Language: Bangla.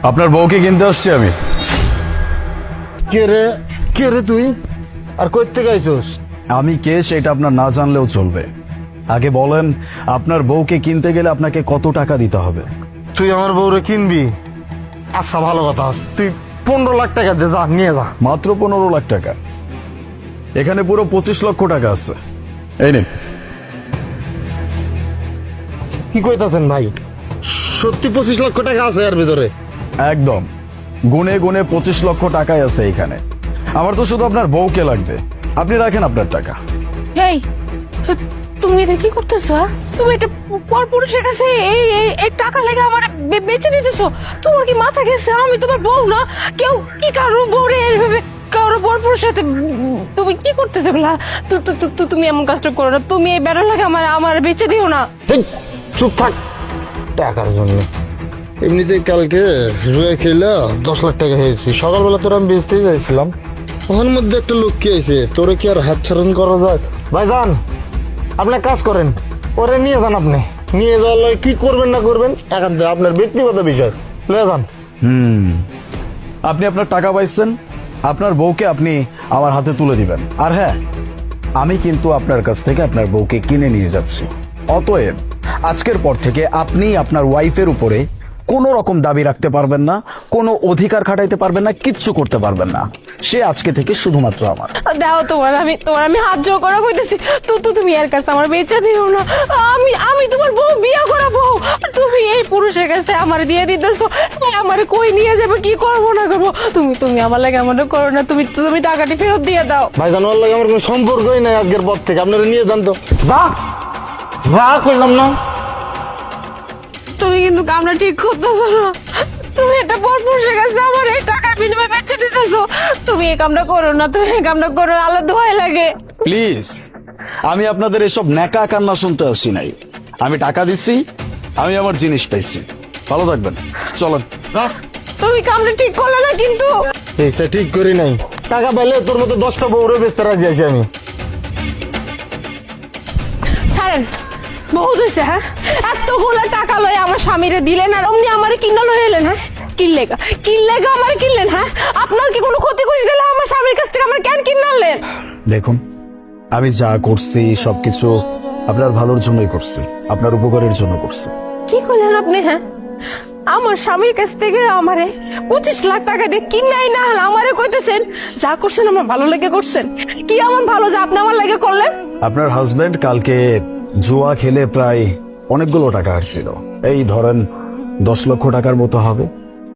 আপনার বউকে কিনতে আসছি আমি। কে রে তুই আর কই থেকে আইছস? আমি কে সেটা আপনার না জানলেও চলবে। আগে বলেন, আপনার বউকে কিনতে গেলে আপনাকে কত টাকা দিতে হবে? তুই আমার বউরে কিনবি? আচ্ছা ভালো কথা, তুই 15 লাখ টাকা দে, যা নিয়ে যা। মাত্র 15 লাখ টাকা? এখানে পুরো 25 লক্ষ টাকা আছে, এই নিন। কি কইতাছেন ভাই? সত্যি 25 লক্ষ টাকা আছে এর ভিতরে? একদম গুনে গুনে 25 লক্ষ টাকাই আছে এখানে। আমার তো শুধু আপনার বউকে লাগবে, আপনি রাখেন আপনার টাকা। এই তুমি এটা কি করতেছো? তুমি এটা পরপুরুষের কাছে এই এই এই টাকা লেগে আমার বেচে দিতেছো? তোমার কি মাথা গেছে? আমি তোমার বউ না? কেউ কি কারো বউরে এইভাবে কারো পরপুরুষের সাথে তুমি কি করতেছো? তুমি এমন কাজটা করো না। তুমি এই বেড়া লাগে আমার বেচে দিও না। এই, চুপ থাক। টাকার জন্য এমনিতেই কালকে রুয়ে খেলা 10 লাখ টাকা হয়েছে। সকালবেলা তোর আমি বেচতেই যাইছিলাম, ওখান মধ্যে একটা লোক কি আইছে, তোরে কি আর হাত ছাড়ন করা যায়? ভাই যান, আপনি কাজ করেন, ওরে নিয়ে যান। আপনি নিয়ে যাওয়ার লাগে কি করবেন না করবেন এখন তো আপনার ব্যক্তিগত বিষয়, লয়ে যান। আপনি আপনার টাকা পাইছেন, আপনার বউকে আপনি আমার হাতে তুলে দিবেন। আর হ্যাঁ, আমি কিন্তু আপনার কাছ থেকে আপনার বউকে কিনে নিয়ে যাচ্ছি। অতএব আজকের পর থেকে আপনি আপনার ওয়াইফের উপরে কোনো রকম দাবি রাখতে পারবেন না, কোনো অধিকার খাটাইতে পারবেন না, কিচ্ছু করতে পারবেন না। সে আজকে থেকে শুধুমাত্র আমার। দাও তোমার আমি হাত জোড় করে কইতেছি, তুমি এর কাছে আমার বেচে দিও না। আমি তোমার বউ, বিয়ে করা বউ। তুমি এই পুরুষের কাছে আমার দিয়ে দিতেছো। আমার কই নিয়ে যাবে, কি করবো না করবো? তুমি আমার লাগে এমন করো না। তুমি টাকাটি ফেরত দিয়ে দাও। ভাই জান, ওর লাগে আমার কোনো সম্পর্কই নাই আজকের পর থেকে। আপনারা নিয়ে যান তো, যা যা কইলাম না। তুমি কিন্তু কামটা ঠিক করতেছো না। তুমি এটা পরপুরুষের কাছে আমার এই টাকার বিনিময়ে বেচে দিতেছো। তুমি এই কামটা করো না, তুমি এই কামটা করো, আল্লাহ দোহাই লাগে। প্লিজ, আমি আপনাদের এসব ন্যাকা কান্না শুনতে আসি নাই। আমি টাকা দিচ্ছি, আমি আমার জিনিস পাইছি। ভালো থাকবেন, চলেন। তুমি কামটা ঠিক করলে না কিন্তু। এইটা ঠিক করি নাই। টাকা পেলে তোর মতো 10টা বউরে বেচতে রাজি আছি আমি। ছাড়েন, বহুত হয়েছে। হ্যাঁ, এতগুলো টাকা লয় আমার স্বামীরে দিলেন আর অমনি আমারে কিনা লয়ে এলেন। হ্যাঁ, কিনলেগা আমারে কিনলেন? হ্যাঁ, আপনার কি কোনো ক্ষতি করছি দিলে আমার স্বামীর কাছ থেকে আমার কেন কিনালেন? দেখুন, আমি যা করছি সবকিছু আপনার ভালোর জন্যই করছি, আপনার উপকারের জন্য করছি। কি করলেন আপনি? হ্যাঁ, আমার স্বামীর কাছ থেকে আমারে 25 লাখ টাকা দিয়ে কিনাই না হলে আমারে কইতেছেন যা করছেন আমার ভালো লেগে করছেন। কি এমন ভালো যে আপনি আমার লেগে করলেন? আপনার হাজবেন্ড কালকে জুয়া খেলে প্রায় অনেকগুলো টাকা হারছিল। এই ধরেন 10 লক্ষ টাকার মতো হবে।